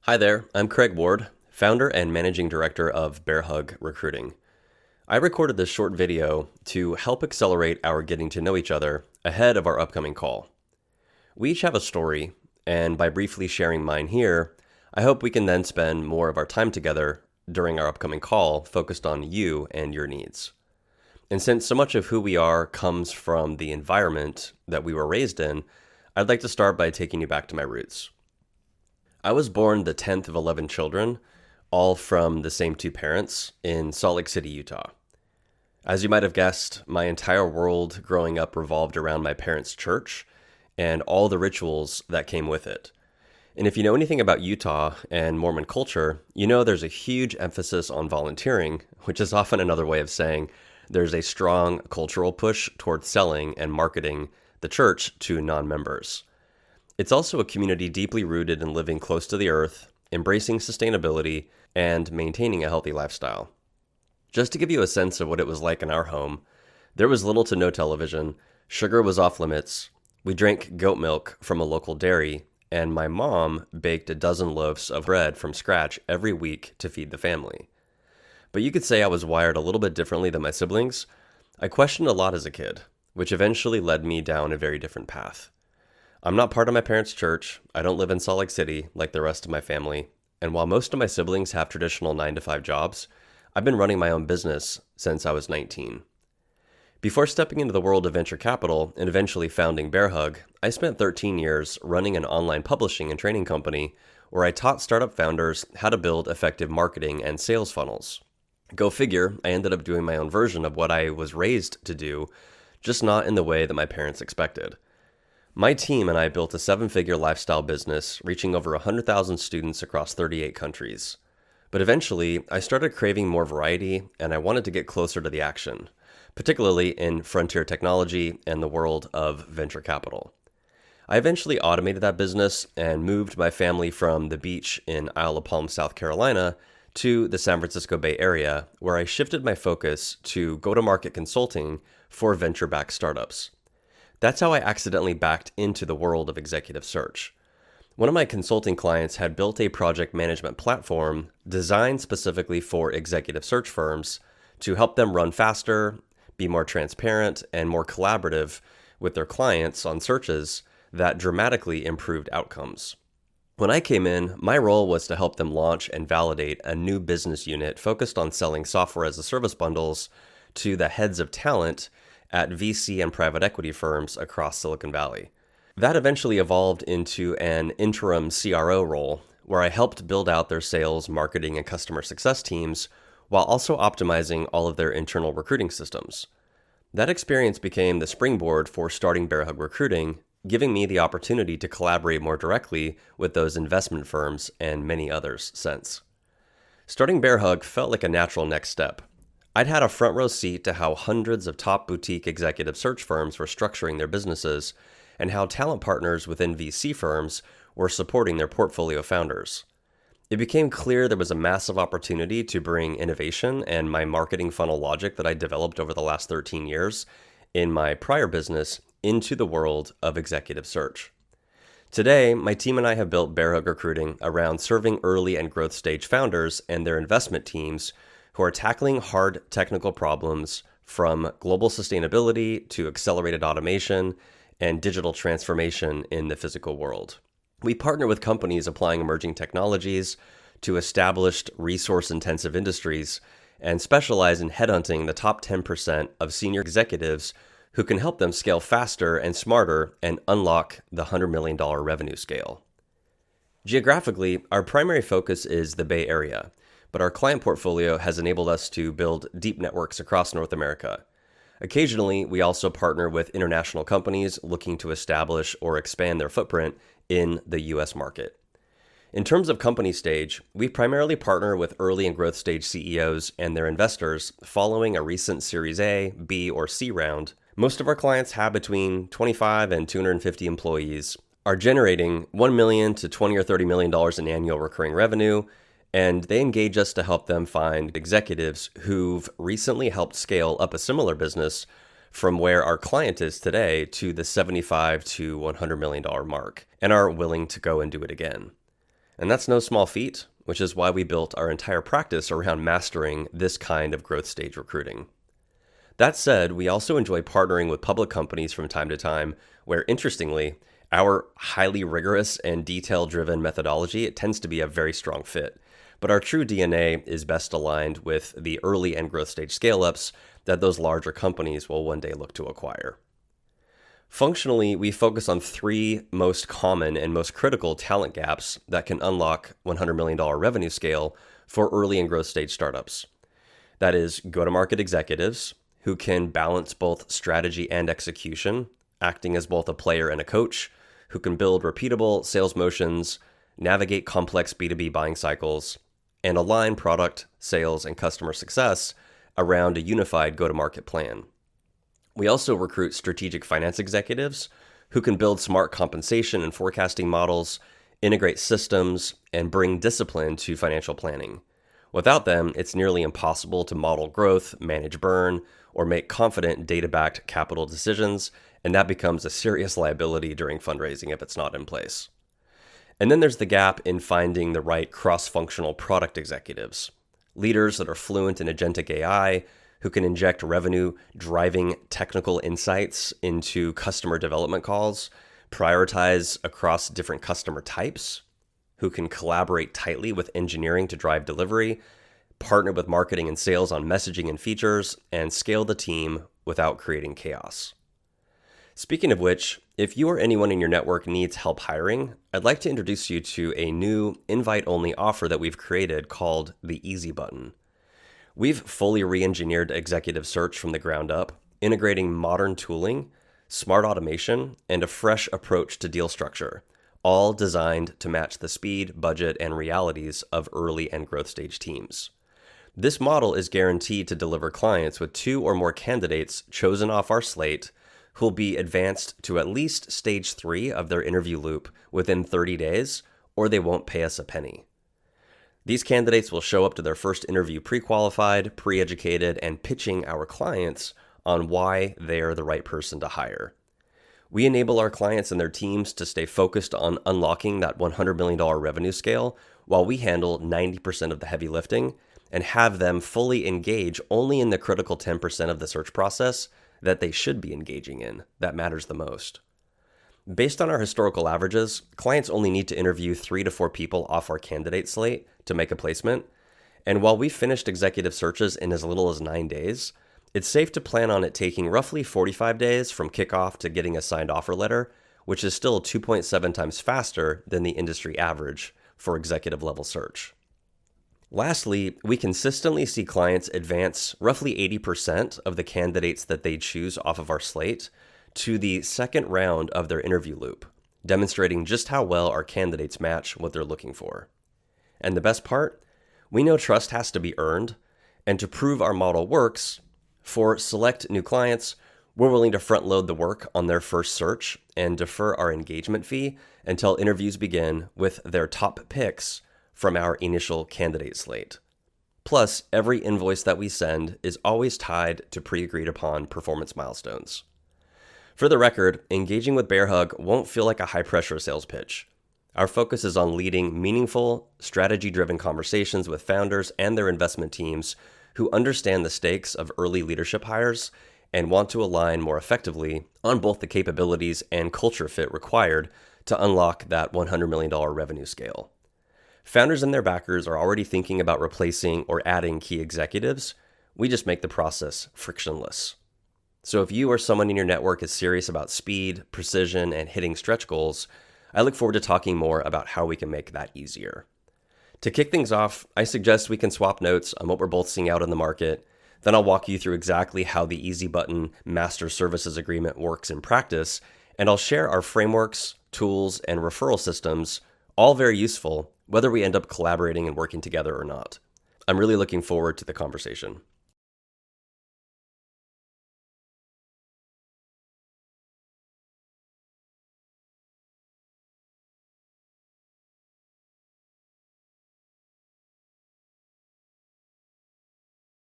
Hi there, I'm Kraig Ward, founder and managing director of Bearhug Recruiting. I recorded this short video to help accelerate our getting to know each other ahead of our upcoming call. We each have a story, and by briefly sharing mine here, I hope we can then spend more of our time together during our upcoming call focused on you and your needs. And since so much of who we are comes from the environment that we were raised in, I'd like to start by taking you back to my roots. I was born the 10th of 11 children, all from the same two parents, in Salt Lake City, Utah. As you might have guessed, my entire world growing up revolved around my parents' church and all the rituals that came with it. And if you know anything about Utah and Mormon culture, you know there's a huge emphasis on volunteering, which is often another way of saying there's a strong cultural push towards selling and marketing the church to non-members. It's also a community deeply rooted in living close to the earth, embracing sustainability, and maintaining a healthy lifestyle. Just to give you a sense of what it was like in our home, there was little to no television, sugar was off limits, we drank goat milk from a local dairy, and my mom baked a dozen loaves of bread from scratch every week to feed the family. But you could say I was wired a little bit differently than my siblings. I questioned a lot as a kid, which eventually led me down a very different path. I'm not part of my parents' church, I don't live in Salt Lake City like the rest of my family, and while most of my siblings have traditional 9-to-5 jobs, I've been running my own business since I was 19. Before stepping into the world of venture capital and eventually founding Bearhug, I spent 13 years running an online publishing and training company where I taught startup founders how to build effective marketing and sales funnels. Go figure, I ended up doing my own version of what I was raised to do, just not in the way that my parents expected. My team and I built a 7-figure lifestyle business, reaching over 100,000 students across 38 countries. But eventually, I started craving more variety, and I wanted to get closer to the action, particularly in frontier technology and the world of venture capital. I eventually automated that business and moved my family from the beach in Isle of Palm, South Carolina, to the San Francisco Bay Area, where I shifted my focus to go-to-market consulting for venture-backed startups. That's how I accidentally backed into the world of executive search. One of my consulting clients had built a project management platform designed specifically for executive search firms to help them run faster, be more transparent, and more collaborative with their clients on searches that dramatically improved outcomes. When I came in, my role was to help them launch and validate a new business unit focused on selling software as a service bundles to the heads of talent at VC and private equity firms across Silicon Valley. That eventually evolved into an interim CRO role where I helped build out their sales, marketing, and customer success teams while also optimizing all of their internal recruiting systems. That experience became the springboard for starting Bearhug Recruiting, giving me the opportunity to collaborate more directly with those investment firms and many others since. Starting Bearhug felt like a natural next step. I'd had a front row seat to how hundreds of top boutique executive search firms were structuring their businesses and how talent partners within VC firms were supporting their portfolio founders. It became clear there was a massive opportunity to bring innovation and my marketing funnel logic that I developed over the last 13 years in my prior business into the world of executive search. Today, my team and I have built Bearhug Recruiting around serving early and growth stage founders and their investment teams who are tackling hard technical problems from global sustainability to accelerated automation and digital transformation in the physical world. We partner with companies applying emerging technologies to established resource-intensive industries and specialize in headhunting the top 10% of senior executives who can help them scale faster and smarter and unlock the $100 million revenue scale. Geographically, our primary focus is the Bay Area, but our client portfolio has enabled us to build deep networks across North America. Occasionally, we also partner with international companies looking to establish or expand their footprint in the US market. In terms of company stage, we primarily partner with early and growth stage CEOs and their investors following a recent Series A, B, or C round. Most of our clients have between 25 and 250 employees, are generating $1 million to $20 or $30 million in annual recurring revenue, and they engage us to help them find executives who've recently helped scale up a similar business from where our client is today to the $75 to $100 million mark and are willing to go and do it again. And that's no small feat, which is why we built our entire practice around mastering this kind of growth stage recruiting. That said, we also enjoy partnering with public companies from time to time, where interestingly, our highly rigorous and detail-driven methodology, it tends to be a very strong fit. But our true DNA is best aligned with the early and growth stage scale-ups that those larger companies will one day look to acquire. Functionally, we focus on three most common and most critical talent gaps that can unlock $100 million revenue scale for early and growth stage startups. That is, go-to-market executives who can balance both strategy and execution, acting as both a player and a coach, who can build repeatable sales motions, navigate complex B2B buying cycles, and align product, sales, and customer success around a unified go-to-market plan. We also recruit strategic finance executives who can build smart compensation and forecasting models, integrate systems, and bring discipline to financial planning. Without them, it's nearly impossible to model growth, manage burn, or make confident data-backed capital decisions, and that becomes a serious liability during fundraising if it's not in place. And then there's the gap in finding the right cross-functional product executives, leaders that are fluent in agentic AI, who can inject revenue-driving technical insights into customer development calls, prioritize across different customer types, who can collaborate tightly with engineering to drive delivery, partner with marketing and sales on messaging and features, and scale the team without creating chaos. Speaking of which, if you or anyone in your network needs help hiring, I'd like to introduce you to a new invite-only offer that we've created called the Easy Button. We've fully re-engineered executive search from the ground up, integrating modern tooling, smart automation, and a fresh approach to deal structure, all designed to match the speed, budget, and realities of early and growth stage teams. This model is guaranteed to deliver clients with 2 or more candidates chosen off our slate who'll be advanced to at least stage 3 of their interview loop within 30 days, or they won't pay us a penny. These candidates will show up to their first interview pre-qualified, pre-educated, and pitching our clients on why they are the right person to hire. We enable our clients and their teams to stay focused on unlocking that $100 million revenue scale while we handle 90% of the heavy lifting and have them fully engage only in the critical 10% of the search process that they should be engaging in, that matters the most. Based on our historical averages, clients only need to interview 3 to 4 people off our candidate slate to make a placement. And while we've finished executive searches in as little as 9 days, it's safe to plan on it taking roughly 45 days from kickoff to getting a signed offer letter, which is still 2.7 times faster than the industry average for executive level search. Lastly, we consistently see clients advance roughly 80% of the candidates that they choose off of our slate to the second round of their interview loop, demonstrating just how well our candidates match what they're looking for. And the best part, we know trust has to be earned, and to prove our model works, for select new clients, we're willing to front load the work on their first search and defer our engagement fee until interviews begin with their top picks from our initial candidate slate. Plus, every invoice that we send is always tied to pre-agreed upon performance milestones. For the record, engaging with Bearhug won't feel like a high-pressure sales pitch. Our focus is on leading meaningful, strategy-driven conversations with founders and their investment teams who understand the stakes of early leadership hires and want to align more effectively on both the capabilities and culture fit required to unlock that $100 million revenue scale. Founders and their backers are already thinking about replacing or adding key executives. We just make the process frictionless. So if you or someone in your network is serious about speed, precision, and hitting stretch goals, I look forward to talking more about how we can make that easier. To kick things off, I suggest we can swap notes on what we're both seeing out in the market. Then I'll walk you through exactly how the Easy Button Master Services Agreement works in practice, and I'll share our frameworks, tools, and referral systems, all very useful, whether we end up collaborating and working together or not. I'm really looking forward to the conversation.